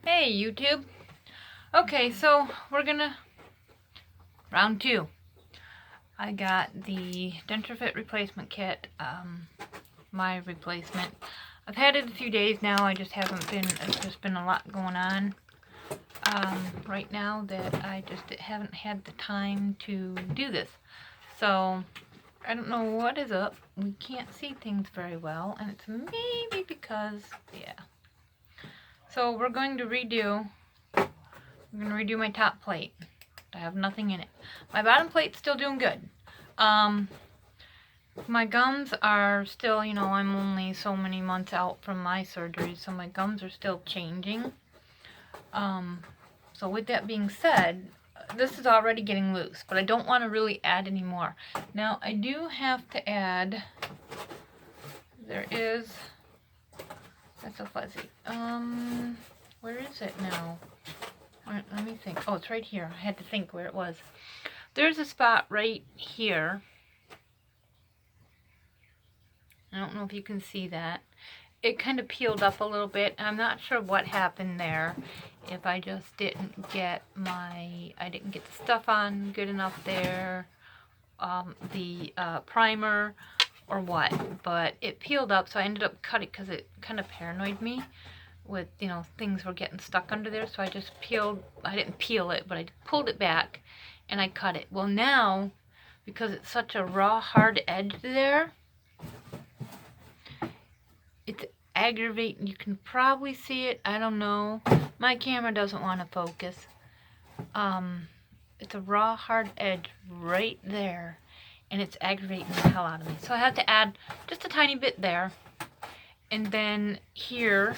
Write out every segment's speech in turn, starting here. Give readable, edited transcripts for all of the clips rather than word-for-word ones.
Hey YouTube. Okay, so we're gonna round 2. I got the densurefit replacement kit, my replacement. I've had it a few days now. I just haven't been. It's just been a lot going on right now that I just haven't had the time to do this. So I don't know what is up. We can't see things very well, and it's maybe because So we're going to redo. I'm going to redo my top plate. I have nothing in it. My bottom plate's still doing good. My gums are still, I'm only so many months out from my surgery, so my gums are still changing. So with that being said, this is already getting loose, but I don't want to really add any more. Now, I do have to add, that's so fuzzy. Where is it now? Let me think. Oh, it's right here. I had to think where it was. There's a spot right here. I don't know if you can see that. It kind of peeled up a little bit. I'm not sure what happened there. If I just didn't get I didn't get the stuff on good enough there, the primer, or what. But it peeled up, so I ended up cutting because it kind of paranoid me with, things were getting stuck under there. So I just I didn't peel it, but I pulled it back and I cut it. Well, now, because it's such a raw, hard edge there, it's aggravating. You can probably see it. I don't know. My camera doesn't want to focus. It's a raw, hard edge right there, and it's aggravating the hell out of me. So I had to add just a tiny bit there, and then here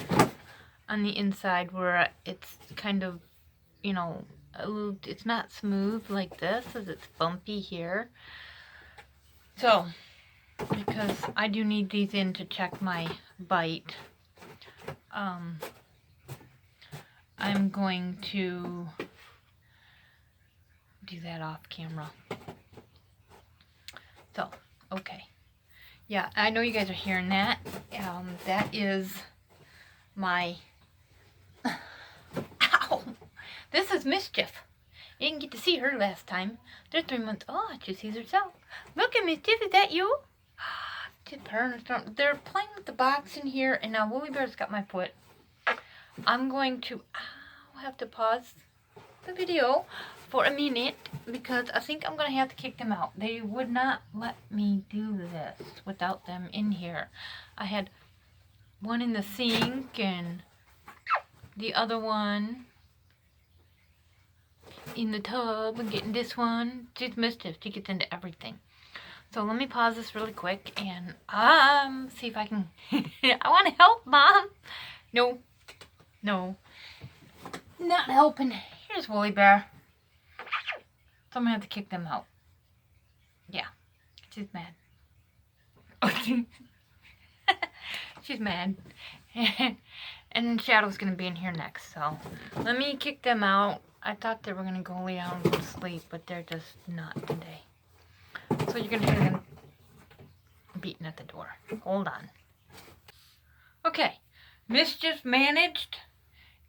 on the inside where it's kind of, a little, it's not smooth like this, as it's bumpy here. So, because I do need these in to check my bite, I'm going to do that off camera. So, okay. Yeah, I know you guys are hearing that. That is my... Ow! This is Mischief. You didn't get to see her last time. They're 3 months. Oh, she sees herself. Look at Mischief. Is that you? They're playing with the box in here, and now Woolly Bear's got my foot. I'm going to have to pause the video for a minute because I think I'm going to have to kick them out. They would not let me do this without them in here. I had one in the sink and the other one in the tub, and getting this one. She's Mischief. She gets into everything. So let me pause this really quick and see if I can... I want to help, Mom. No. Not helping. Here's Woolly Bear. So I'm going to have to kick them out. Yeah. She's mad. She's mad. And Shadow's going to be in here next. So let me kick them out. I thought they were going to go lay down and go to sleep, but they're just not today. So you're going to hear them beating at the door. Hold on. Okay. Mischief managed,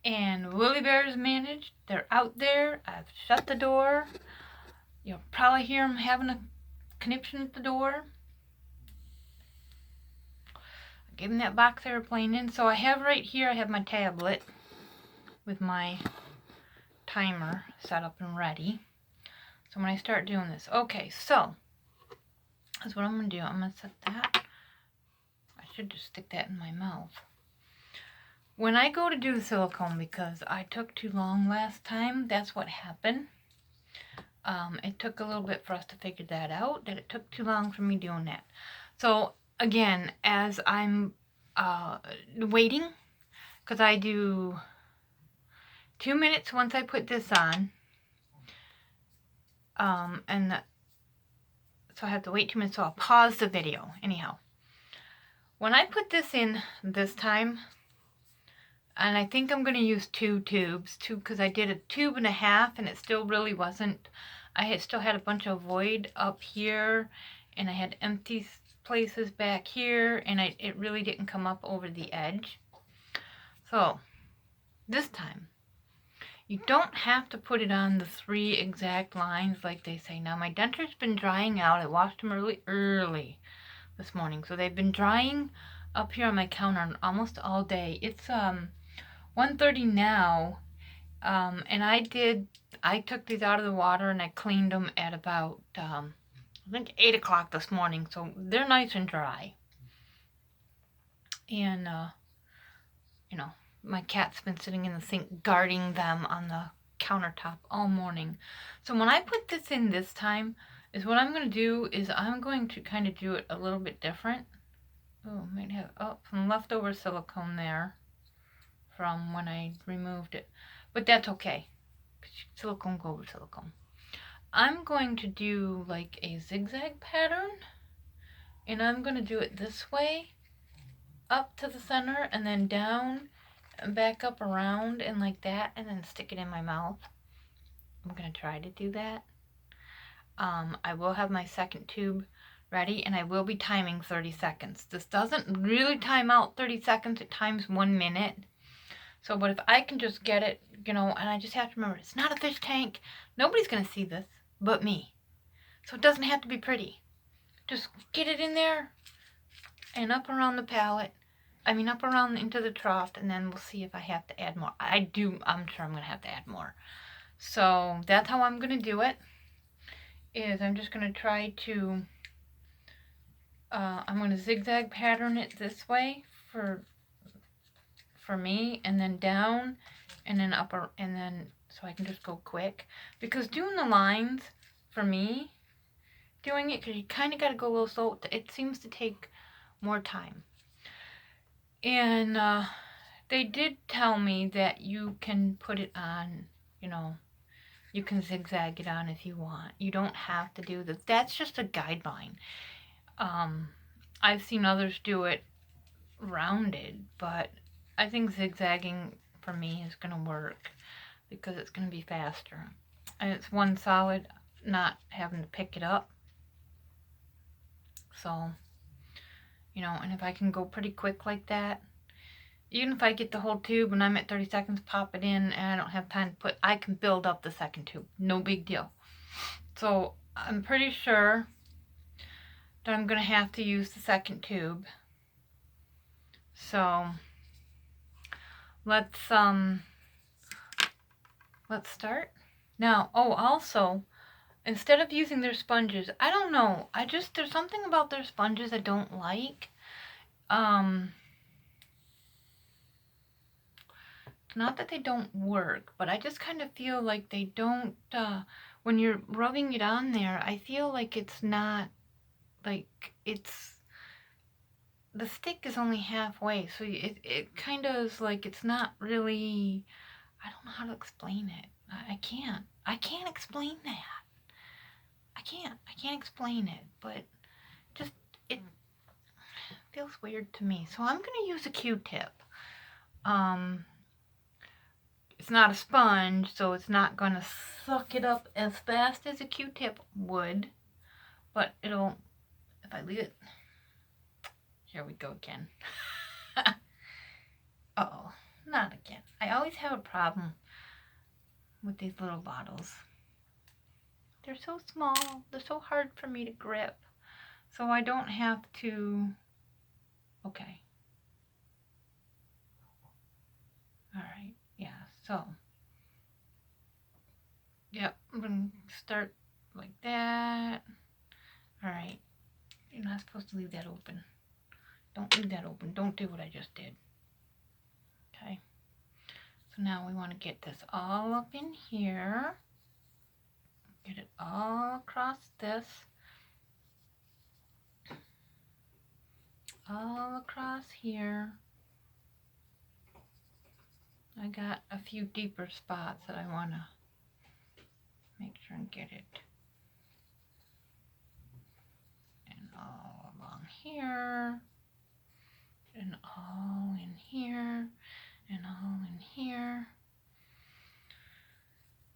and Woolly Bear's managed. They're out there. I've shut the door. You'll probably hear them having a conniption at the door. I gave them that box they were playing in. So I have right here, I have my tablet with my timer set up and ready. So when I start doing this. Okay, so that's what I'm going to do. I'm going to set that. I should just stick that in my mouth. When I go to do the silicone, because I took too long last time, that's what happened. It took a little bit for us to figure that out, that it took too long for me doing that. So, again, as I'm waiting, because I do 2 minutes once I put this on, so I have to wait 2 minutes, so I'll pause the video. Anyhow, when I put this in this time, and I think I'm going to use 2 tubes, because I did a 1.5 tubes, and it still really wasn't, still had a bunch of void up here, and I had empty places back here, and it really didn't come up over the edge. So, this time, You don't have to put it on the 3 exact lines like they say. Now my denture's been drying out. I washed them early this morning. So they've been drying up here on my counter almost all day. It's 1:30 now. And I took these out of the water and I cleaned them at about I think 8 o'clock this morning. So they're nice and dry. And you know, my cat's been sitting in the sink guarding them on the countertop all morning. So when I put this in this time, is what I'm going to do is I'm going to kind of do it a little bit different. Oh, might have some leftover silicone there from when I removed it. But that's okay. Silicone go with silicone. I'm going to do like a zigzag pattern. And I'm going to do it this way. Up to the center and then down and back up around and like that, and then stick it in my mouth. I'm going to try to do that. I will have my second tube ready, and I will be timing 30 seconds. This doesn't really time out 30 seconds. It times 1 minute. So, but if I can just get it, you know, and I just have to remember, it's not a fish tank. Nobody's going to see this but me. So it doesn't have to be pretty. Just get it in there and up around the palette. Up around into the trough, and then we'll see if I have to add more. I'm sure I'm going to have to add more. So that's how I'm going to do it, is I'm just going to try to, I'm going to zigzag pattern it this way for me, and then down, and then up, and then, so I can just go quick. Because doing the lines, for me, doing it, because you kind of got to go a little slow, it seems to take more time. And they did tell me that you can put it on, you know, you can zigzag it on if you want. You don't have to do this. That's just a guideline. I've seen others do it rounded, but I think zigzagging for me is going to work because it's going to be faster. And it's one solid, not having to pick it up. So, you know, and if I can go pretty quick like that, even if I get the whole tube and I'm at 30 seconds, pop it in, and I don't have time to I can build up the second tube. No big deal. So I'm pretty sure that I'm going to have to use the second tube. So let's start. Now, also, instead of using their sponges, I don't know, there's something about their sponges I don't like. Not that they don't work, but I just kind of feel like they don't, when you're rubbing it on there, I feel like it's not, like, the stick is only halfway, so it kind of is like, it's not really, I don't know how to explain it. I can't explain that. I can't explain it, but just, it feels weird to me. So I'm going to use a Q-tip. It's not a sponge, so it's not going to suck it up as fast as a Q-tip would. But it'll, if I leave it, here we go again. Uh-oh, not again. I always have a problem with these little bottles. They're so small. They're so hard for me to grip. So I don't have to, okay. All right. Yeah, so, yep, I'm going to start like that. All right, you're not supposed to leave that open. Don't leave that open. Don't do what I just did. Okay, so now we want to get this all up in here. Get it all across this. All across here. I got a few deeper spots that I want to make sure and get it. And all along here. And all in here. And all in here.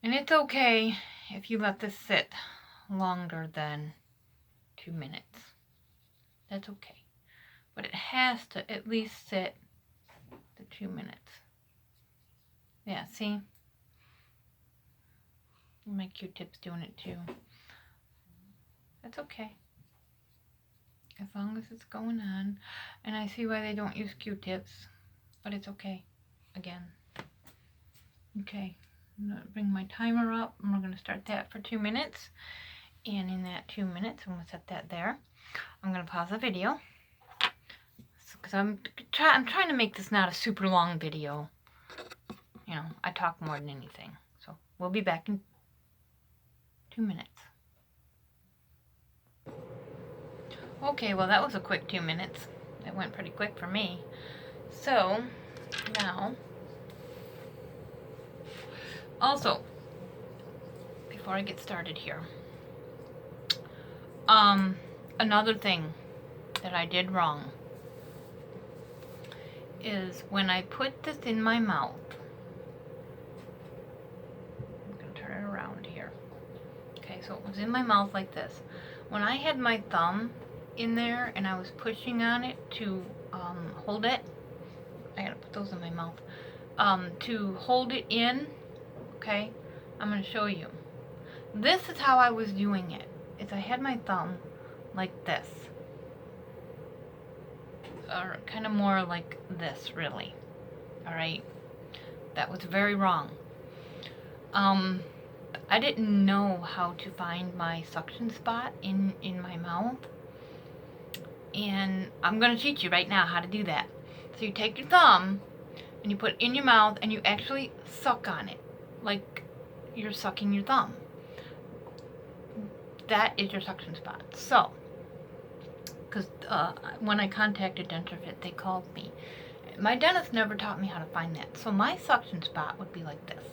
And it's okay if you let this sit longer than 2 minutes. That's okay. But it has to at least sit the 2 minutes. Yeah, see? My Q-tip's doing it too. That's okay. As long as it's going on. And I see why they don't use Q-tips, but it's okay. Again. Okay. I'm going to bring my timer up, and we're going to start that for 2 minutes. And in that 2 minutes, I'm going to set that there. I'm going to pause the video. Because I'm trying to make this not a super long video. You know, I talk more than anything. So we'll be back in 2 minutes. Okay, well that was a quick 2 minutes. It went pretty quick for me. So, now, also, before I get started here, another thing that I did wrong is when I put this in my mouth, I'm going to turn it around here. Okay, so it was in my mouth like this. When I had my thumb in there and I was pushing on it to hold it, I gotta put those in my mouth, to hold it in, okay, I'm going to show you. This is how I was doing it, is I had my thumb like this, or kind of more like this, really, alright, that was very wrong. I didn't know how to find my suction spot in my mouth, and I'm going to teach you right now how to do that. So you take your thumb and you put it in your mouth and you actually suck on it like you're sucking your thumb. That is your suction spot. So, because when I contacted densurefit, they called me. My dentist never taught me how to find that. So my suction spot would be like this.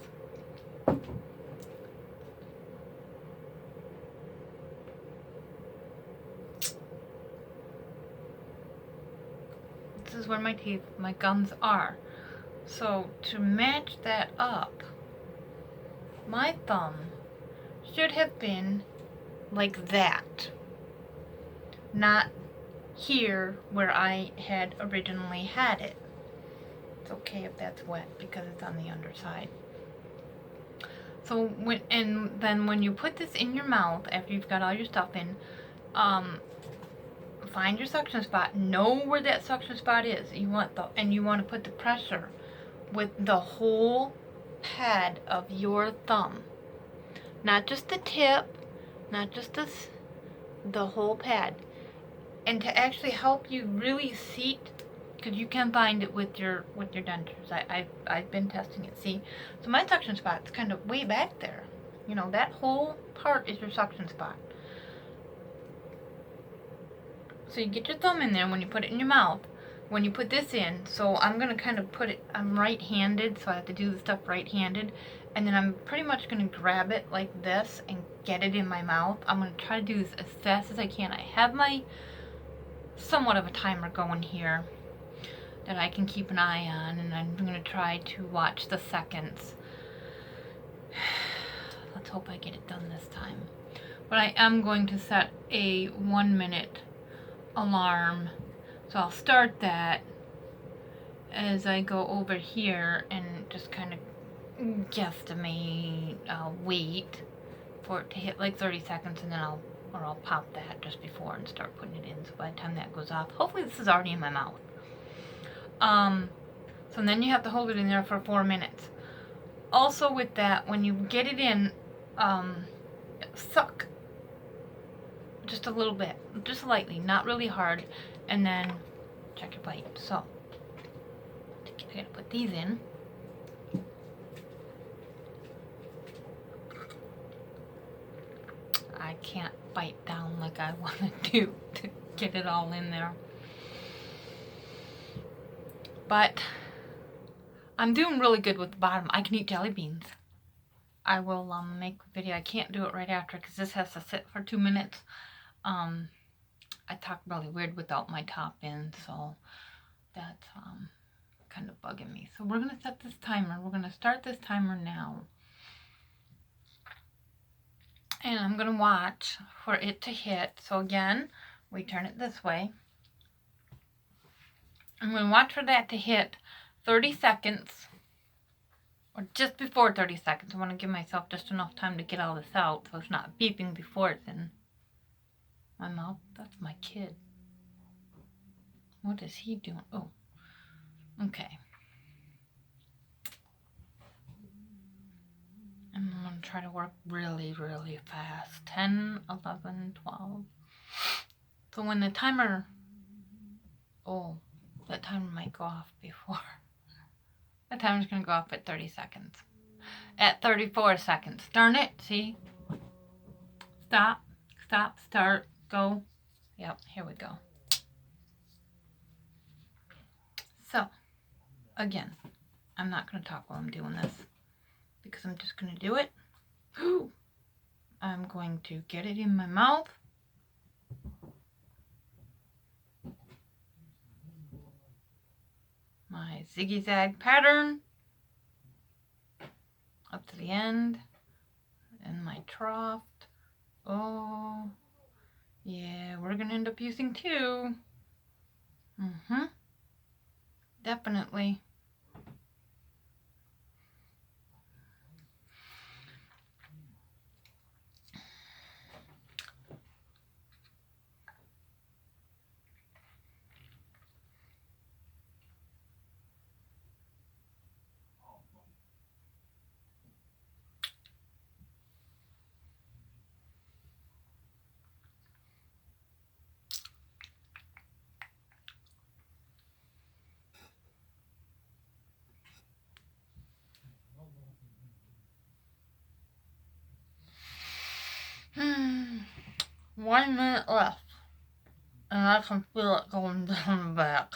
This is where my teeth, my gums are. So to match that up, my thumb should have been like that. Not here where I had originally had it. It's okay if that's wet because it's on the underside. So then when you put this in your mouth after you've got all your stuff in, find your suction spot. Know where that suction spot is. You want to put the pressure with the whole pad of your thumb, not just the tip, not just this, the whole pad. And to actually help you really seat, because you can find it with your dentures. I've been testing it. See, so my suction spot's kind of way back there. You know, that whole part is your suction spot. So you get your thumb in there when you put it in your mouth. When you put this in, so I'm going to kind of put it, I'm right-handed, so I have to do the stuff right-handed. And then I'm pretty much going to grab it like this and get it in my mouth. I'm going to try to do this as fast as I can. I have my somewhat of a timer going here that I can keep an eye on, and I'm going to try to watch the seconds. Let's hope I get it done this time. But I am going to set a 1-minute alarm, so I'll start that as I go over here and just kind of guesstimate. I'll wait for it to hit like 30 seconds, and then I'll pop that just before and start putting it in. So by the time that goes off, hopefully this is already in my mouth. So then you have to hold it in there for 4 minutes. Also with that, when you get it in, suck just a little bit, just lightly, not really hard, and then check your bite. So I gotta put these in. I can't bite down like I want to do to get it all in there. But I'm doing really good with the bottom. I can eat jelly beans. I will make a video. I can't do it right after because this has to sit for 2 minutes. I talk really weird without my top in, so that's kind of bugging me. So we're going to set this timer. We're going to start this timer now. And I'm going to watch for it to hit. So again, we turn it this way. I'm going to watch for that to hit 30 seconds. or just before 30 seconds. I want to give myself just enough time to get all this out so it's not beeping before it's in my mouth. That's my kid. What is he doing? Oh, okay. And I'm going to try to work really, really fast. 10, 11, 12. So when the timer, oh, that timer might go off before. The timer's going to go off at 30 seconds. At 34 seconds. Darn it, see? Stop, stop, start, go. Yep, here we go. So, again, I'm not going to talk while I'm doing this because I'm just going to do it. I'm going to get it in my mouth. My zigzag pattern up to the end and my trough. Oh, yeah, we're going to end up using two. Definitely. Hmm. 1 minute left. And I can feel it going down the back.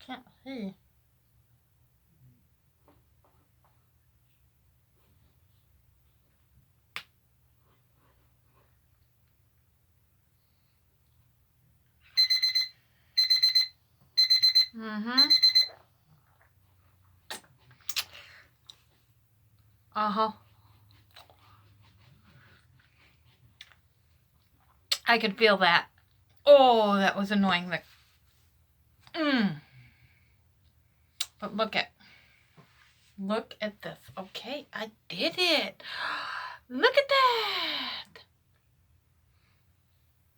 Can't see. Uh-huh. I could feel that. Oh, that was annoying. Like, But look at this. Okay, I did it. Look at that.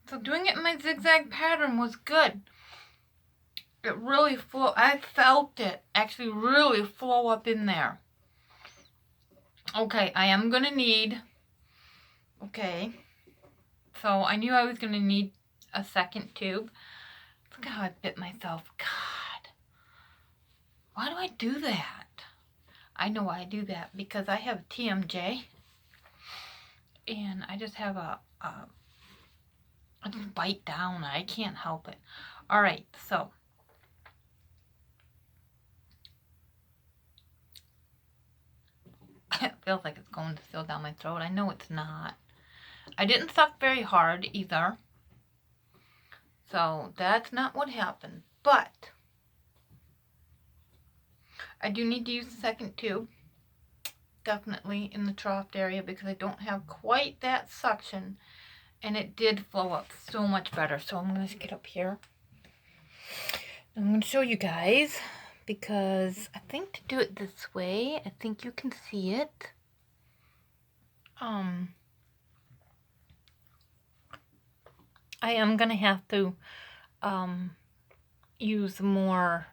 So doing it in my zigzag pattern was good. It really flow. I felt it actually really flow up in there. Okay, I am gonna need. Okay, so I knew I was gonna need a second tube. Look how I bit myself. God, why do I do that? I know why I do that, because I have TMJ and I just have I just bite down. I can't help it. All right, so it feels like it's going to seal down my throat. I know it's not. I didn't suck very hard either, so that's not what happened. But I do need to use the second tube, definitely in the trough area, because I don't have quite that suction, and it did flow up so much better. So I'm going to get up here. I'm going to show you guys, because I think to do it this way, I think you can see it. I am going to have to use more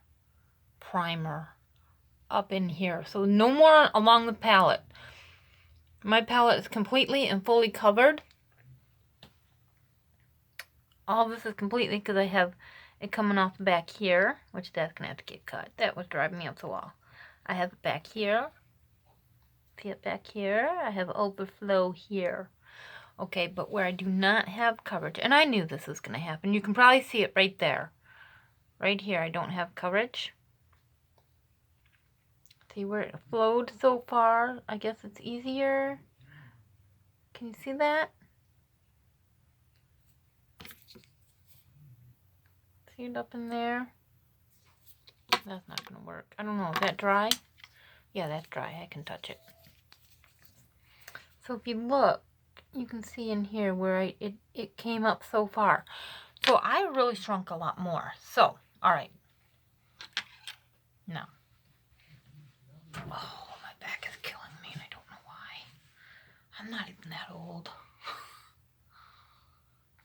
primer up in here. So no more along the palette. My palette is completely and fully covered. All this is completely because I have it coming off the back here, which that's going to have to get cut. That was driving me up the wall. I have it back here. See it back here? I have overflow here. Okay, but where I do not have coverage, and I knew this was going to happen. You can probably see it right there. Right here, I don't have coverage. See where it flowed so far? I guess it's easier. Can you see that? See it up in there? That's not gonna work. I don't know, is that dry? Yeah, that's dry, I can touch it. So if you look, you can see in here where it came up so far. So I really shrunk a lot more. So, all right. Now. Oh, my back is killing me and I don't know why. I'm not even that old.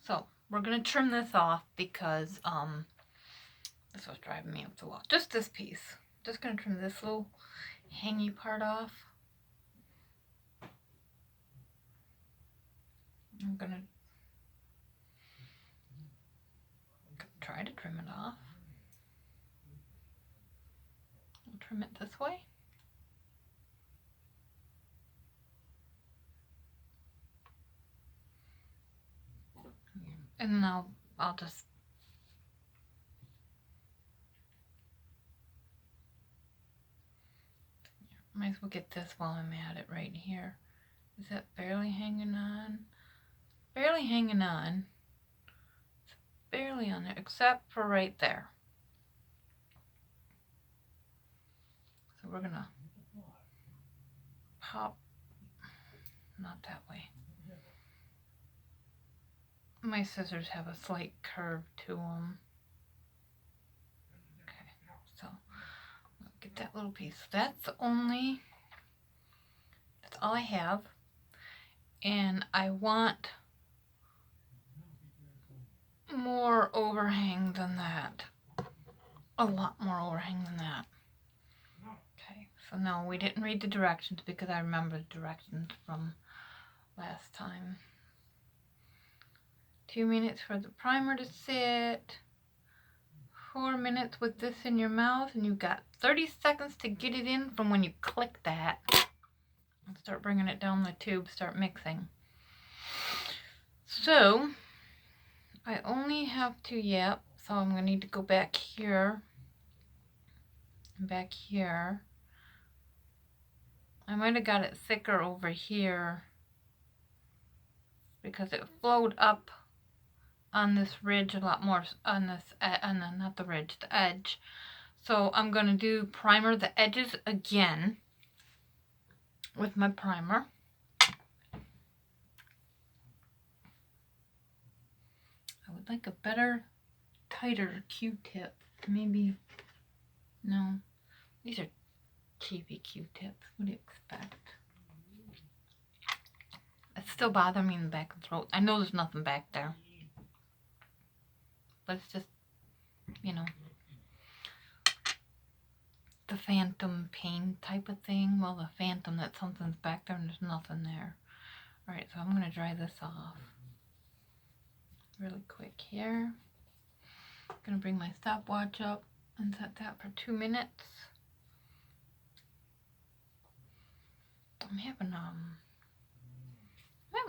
So, we're going to trim this off because this was driving me up the wall. Just this piece. Just going to trim this little hangy part off. I'm going to try to trim it off. I'll trim it this way. And then I'll just might as well get this while I'm at it right here. Is that barely hanging on? Barely hanging on. It's barely on there, except for right there. So we're gonna pop, not that way. My scissors have a slight curve to them. Okay, so get that little piece. That's all I have. And I want more overhang than that. A lot more overhang than that. Okay, so no, we didn't read the directions because I remember the directions from last time. 2 minutes for the primer to sit. 4 minutes with this in your mouth, and you've got 30 seconds to get it in from when you click that. And start bringing it down the tube, start mixing. So, I only have to, so I'm going to need to go back here. And back here. I might have got it thicker over here because it flowed up on this ridge a lot more, on this, not the ridge, the edge. So I'm going to do primer the edges again with my primer. I would like a better, tighter Q-tip. Maybe, no, these are cheapy Q-tips. What do you expect? It's still bothering me in the back of the throat. I know there's nothing back there. But it's just, you know, the phantom pain type of thing. Well, the phantom that something's back there and there's nothing there. Alright, so I'm going to dry this off really quick here. I'm going to bring my stopwatch up and set that for 2 minutes. I'm having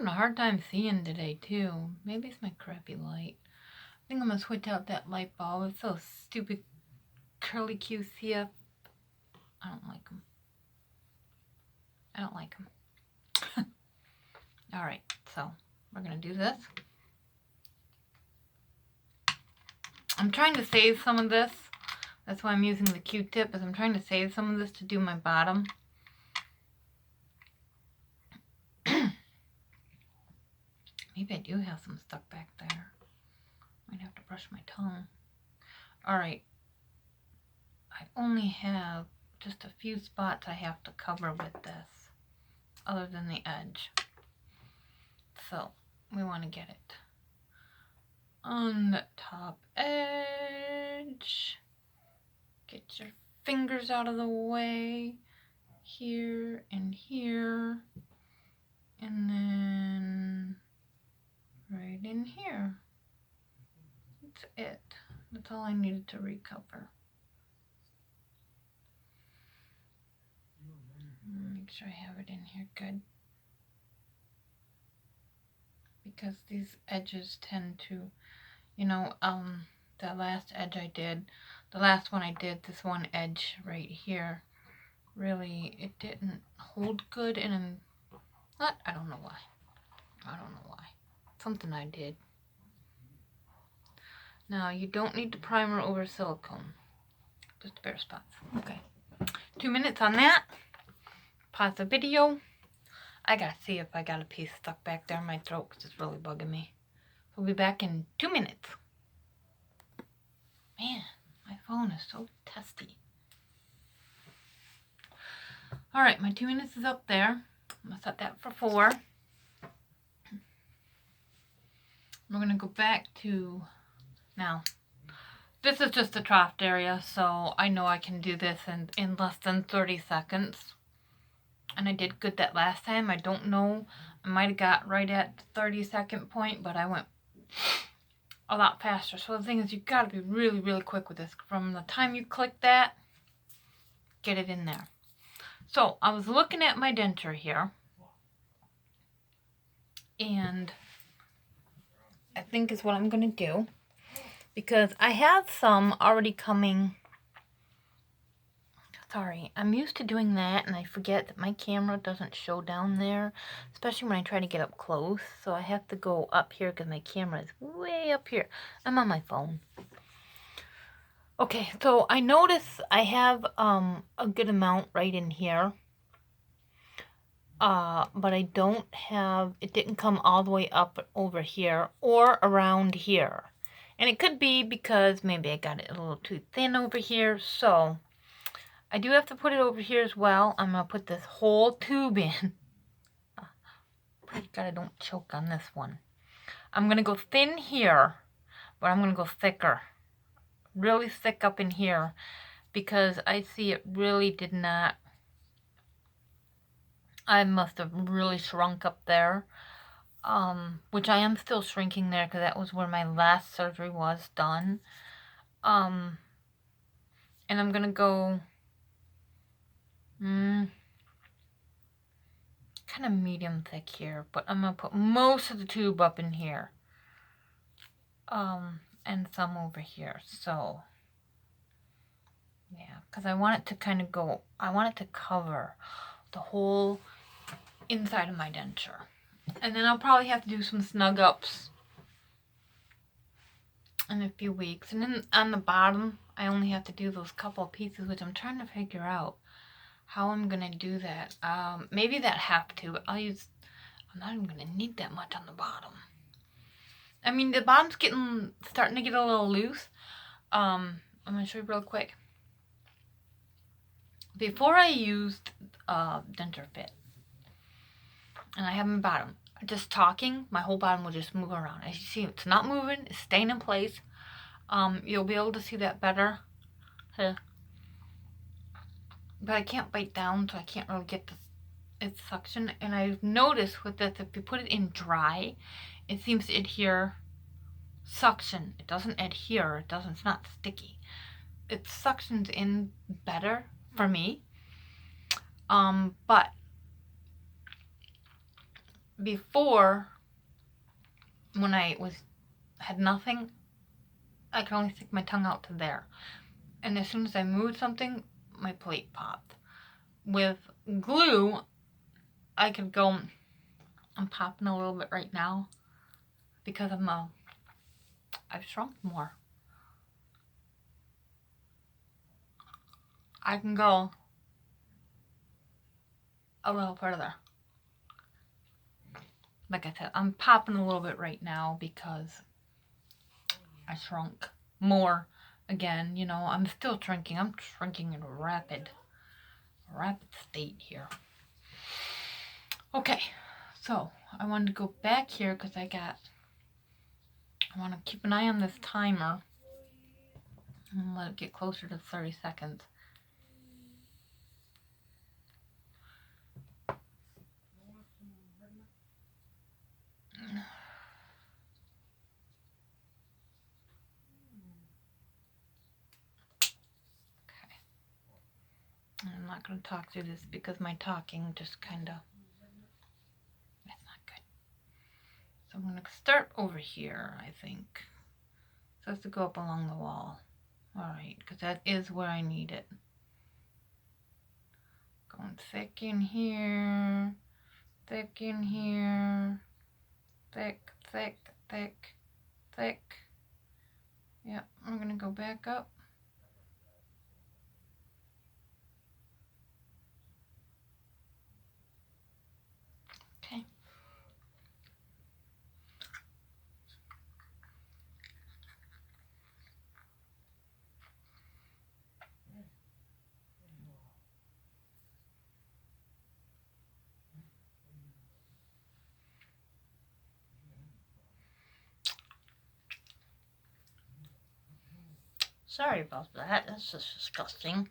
a hard time seeing today too. Maybe it's my crappy light. I think I'm going to switch out that light bulb. It's so stupid curly QCF. I don't like them. I don't like them. Alright, so we're going to do this. I'm trying to save some of this. That's why I'm using the Q-tip, is I'm trying to save some of this to do my bottom. Maybe I do have some stuck back there. Might have to brush my tongue. Alright. I only have just a few spots I have to cover with this, other than the edge. So, we want to get it on the top edge. Get your fingers out of the way. Here and here. And then right in here. That's it. That's all I needed to recover. Make sure I have it in here good. Because these edges tend to, you know, the last edge I did, the last one I did, this one edge right here, really, it didn't hold good, and I don't know why. something I did. Now, you don't need to primer over silicone. Just bare spots. Okay. 2 minutes on that. Pause the video. I gotta see if I got a piece stuck back there in my throat because it's really bugging me. We'll be back in 2 minutes. Man, my phone is so testy. Alright, my 2 minutes is up there. I'm going to set that for 4. We're going to go back to... Now, this is just the trough area, so I know I can do this in less than 30 seconds. And I did good that last time. I don't know. I might have got right at the 30-second point, but I went a lot faster. So the thing is, you've got to be really, really quick with this. From the time you click that, get it in there. So I was looking at my denture here. And I think is what I'm going to do. Because I have some already coming. Sorry, I'm used to doing that, and I forget that my camera doesn't show down there, especially when I try to get up close. So I have to go up here because my camera is way up here. I'm on my phone. Okay, so I notice I have a good amount right in here. But I don't have, it didn't come all the way up over here or around here. And it could be because maybe I got it a little too thin over here, so... I do have to put it over here as well. I'm going to put this whole tube in. Pray God I don't choke on this one. I'm going to go thin here, but I'm going to go thicker. Really thick up in here because I see it really did not... I must have really shrunk up there. Which I am still shrinking there because that was where my last surgery was done. And I'm going to go... kind of medium thick here, but I'm going to put most of the tube up in here. And some over here, so... Yeah, because I want it to kind of go... I want it to cover the whole inside of my denture. And then I'll probably have to do some snug ups in a few weeks. And then on the bottom, I only have to do those couple of pieces, which I'm trying to figure out how I'm going to do that. Maybe that have to. I'm not even going to need that much on the bottom. I mean, the bottom's starting to get a little loose. I'm going to show you real quick. Before I used denture fit, and I have my bottom, just talking, my whole bottom will just move around. As you see, it's not moving, it's staying in place. You'll be able to see that better. But I can't bite down, so I can't really get its suction. And I've noticed with this, if you put it in dry, it seems to adhere suction. It doesn't adhere, it's not sticky. It suctions in better for me. But before, when I had nothing, I could only stick my tongue out to there. And as soon as I moved something, my plate popped. With glue, I could go... I'm popping a little bit right now because I've shrunk more. I can go a little further. Like I said, I'm popping a little bit right now because I shrunk more again. You know, I'm still shrinking. I'm shrinking in a rapid state here. Okay, so I wanted to go back here because I want to keep an eye on this timer and let it get closer to 30 seconds. I'm not going to talk through this because my talking just kind of, that's not good. So I'm going to start over here, I think. So it has to go up along the wall. Alright, because that is where I need it. Going thick in here, thick in here, thick, thick, thick, thick. Yep, I'm gonna go back up. Okay. Sorry about that. That's just disgusting.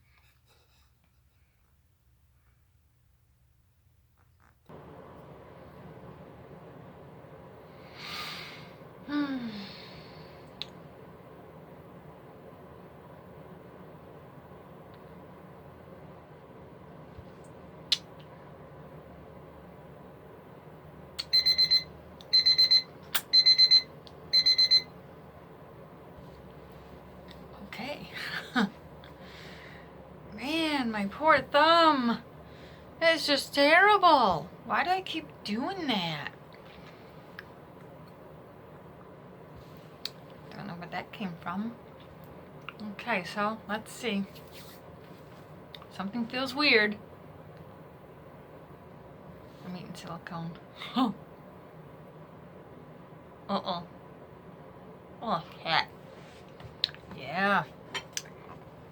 Okay. Man, my poor thumb. It's just terrible. Why do I keep doing that? Don't know where that came from. Okay, so let's see. Something feels weird. I'm eating silicone. Uh-oh. Oh, shit. Yeah.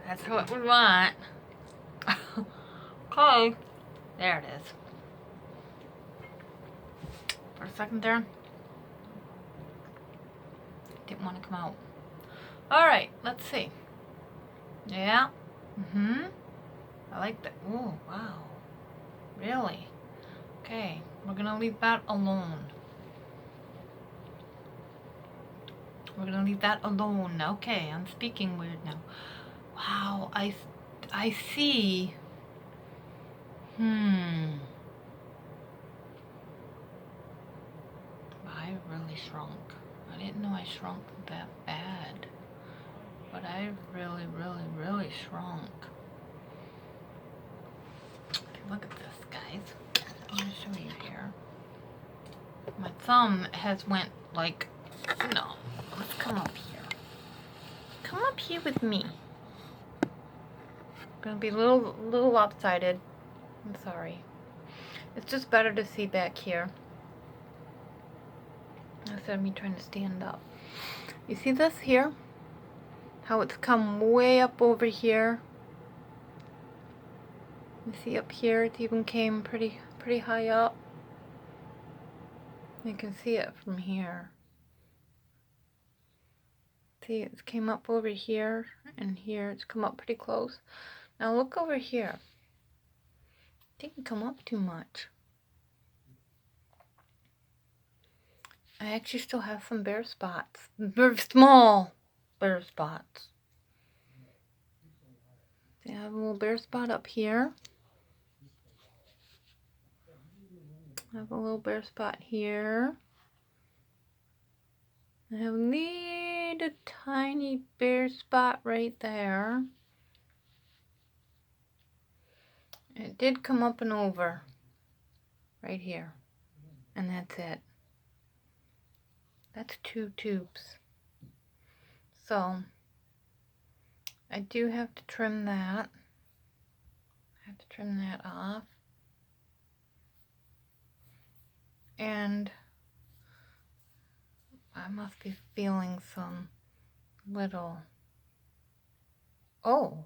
That's what we want. Okay. There it is. For a second there, didn't want to come out. Alright, let's see. Yeah. I like that. Oh, wow. Really? Okay, we're gonna leave that alone. We're gonna leave that alone. Okay, I'm speaking weird now. Wow, I see. I really shrunk. I didn't know I shrunk that bad. But I really, really, really shrunk. Okay, look at this, guys. I'm gonna show you here. My thumb has went like, no. Let's come up here. Come up here with me. Gonna be a little lopsided. I'm sorry. It's just better to see back here instead of me trying to stand up. You see this here? How it's come way up over here. You see up here, it even came pretty high up. You can see it from here. See, it came up over here and here. It's come up pretty close. Now look over here. It didn't come up too much. I actually still have some bare spots. Very small bare spots. See, I have a little bare spot up here. I have a little bare spot here. I have a little tiny bare spot right there. It did come up and over right here. And that's it. That's 2 tubes. So I do have to trim that. I have to trim that off. And I must be feeling some little... Oh,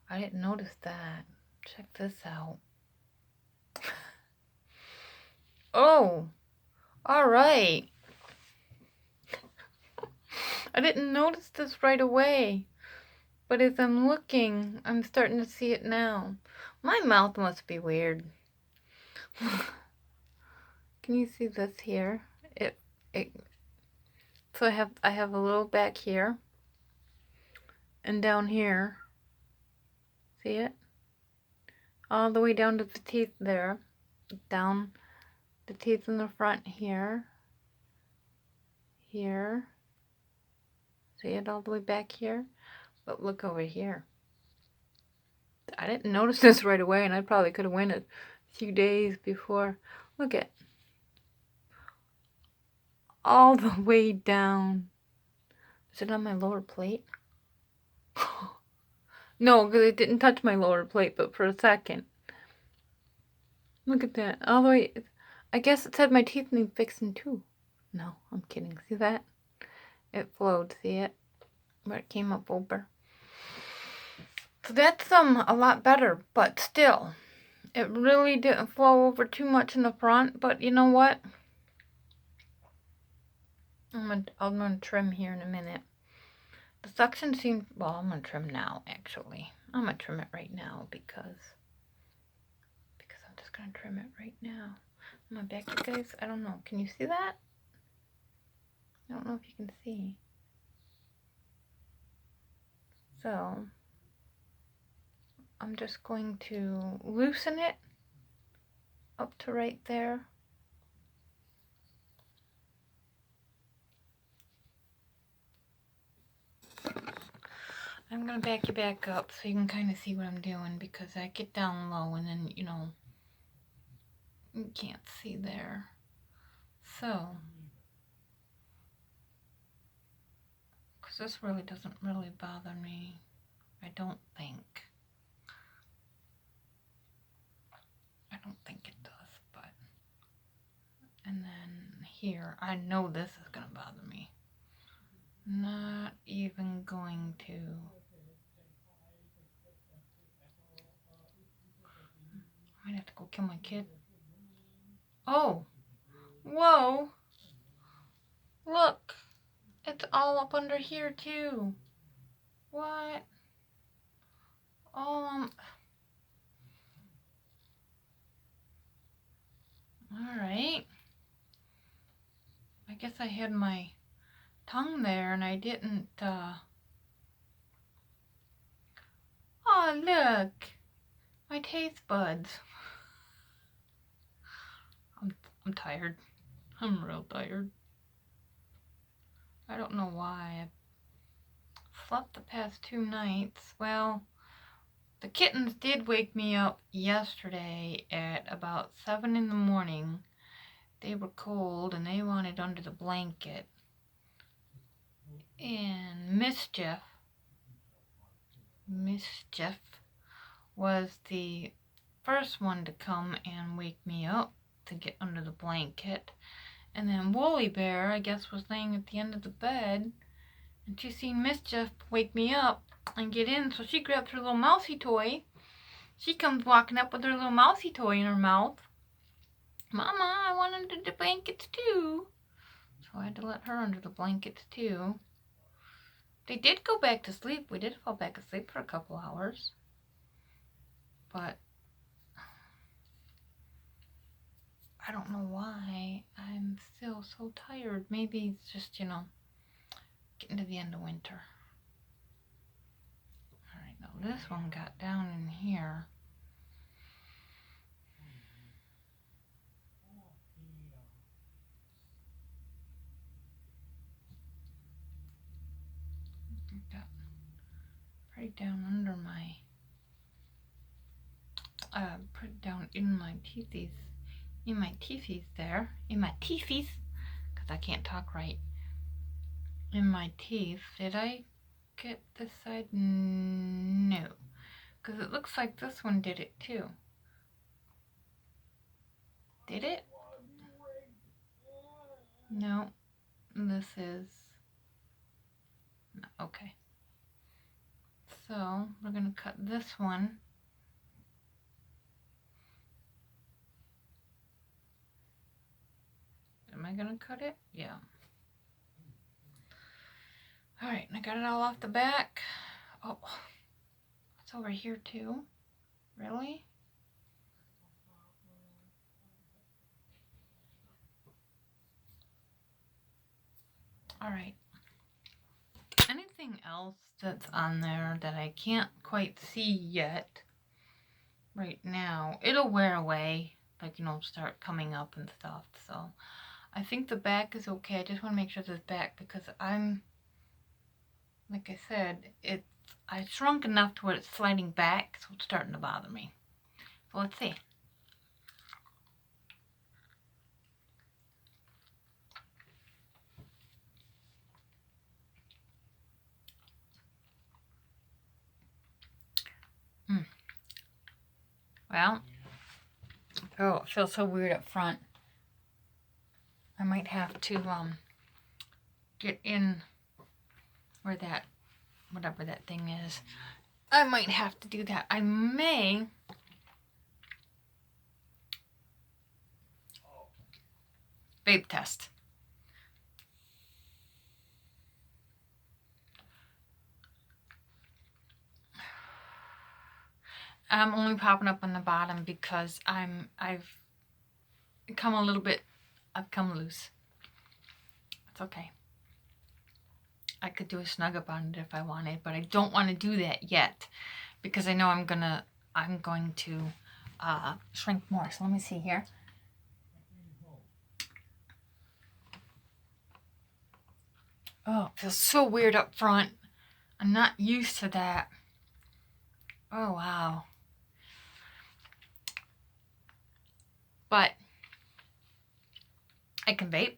I didn't notice that. Check this out. Oh, all right. I didn't notice this right away, but as I'm looking, I'm starting to see it now. My mouth must be weird. Can you see this here? So I have a little back here and down here. See it? All the way down to the teeth there. Down the teeth in the front here. Here. See it all the way back here? But look over here. I didn't notice this right away, and I probably could have went a few days before. Look at all the way down. Is it on my lower plate? No, because it didn't touch my lower plate, but for a second. Look at that. All the way. I guess it said my teeth need fixing too. No, I'm kidding. See that? It flowed. See it? Where it came up over. So that's a lot better, but still, it really didn't flow over too much in the front. But you know what? I'm gonna trim here in a minute. The suction seems, well, I'm gonna trim now. Actually, I'm gonna trim it right now because I'm just gonna trim it right now. I'm gonna back you guys. I don't know. Can you see that? I don't know if you can see. So I'm just going to loosen it up to right there. I'm going to back you back up so you can kind of see what I'm doing, because I get down low and then, you know, you can't see there. So, because this really doesn't really bother me, I don't think. I don't think it does, but, and then here, I know this is going to bother me. Not even going to. I might have to go kill my kid. Oh, whoa, look, it's all up under here too. What? Oh, all right. I guess I had my tongue there and I didn't, oh, look, my taste buds. I'm tired. I'm real tired. I don't know why. I've slept the past 2 nights. Well, the kittens did wake me up yesterday at about 7 in the morning. They were cold and they wanted under the blanket. And Mischief was the first one to come and wake me up to get under the blanket. And then Woolly Bear, I guess, was laying at the end of the bed, and she seen Mischief wake me up and get in, so she grabbed her little mousy toy. She comes walking up with her little mousy toy in her mouth. Mama, I want under the blankets too. So I had to let her under the blankets too. They did go back to sleep. We did fall back asleep for a couple hours. But I don't know why I'm still so tired. Maybe it's just, you know, getting to the end of winter. Alright, now this one got down in here. Got right down under my, put it down in my teethies. In my teethies there. In my teethies. Because I can't talk right. In my teeth. Did I get this side? No. Because it looks like this one did it too. Did it? No. This is... Okay. So, we're going to cut this one. Am I going to cut it? Yeah. Alright, I got it all off the back. Oh, it's over here too. Really? Alright. Anything else that's on there that I can't quite see yet right now, it'll wear away, like, you know, start coming up and stuff. So I think the back is okay. I just want to make sure this back, because I'm, like I said, I shrunk enough to where it's sliding back, so it's starting to bother me. So let's see. Well, oh, it feels so weird up front. I might have to get in where that, whatever that thing is. I might have to do that. I may vape test. I'm only popping up on the bottom because I've come loose. It's okay. I could do a snug up on it if I wanted, but I don't want to do that yet because I know I'm going to shrink more. So let me see here. Oh, it feels so weird up front. I'm not used to that. Oh, wow. But I can vape.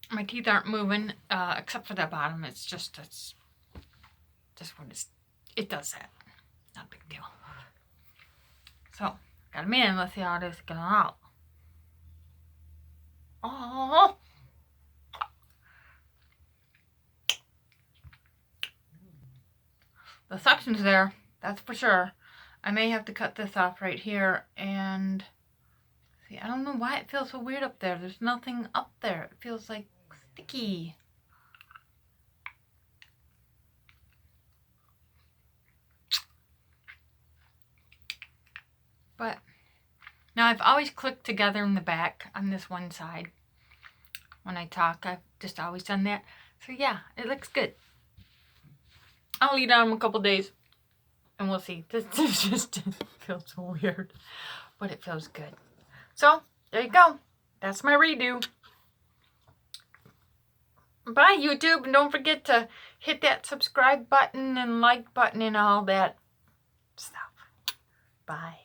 My teeth aren't moving, except for that bottom. It's just what it does that. Not a big deal. So, got a minute. Let's see how this is going out. Oh! The suction's there, that's for sure. I may have to cut this off right here and see, I don't know why it feels so weird up there. There's nothing up there. It feels like sticky. But now I've always clicked together in the back on this one side. When I talk, I've just always done that. So yeah, it looks good. I'll eat on them a couple days and we'll see. This just feels so weird, but it feels good. So there you go. That's my redo. Bye, YouTube, and don't forget to hit that subscribe button and like button and all that stuff. Bye.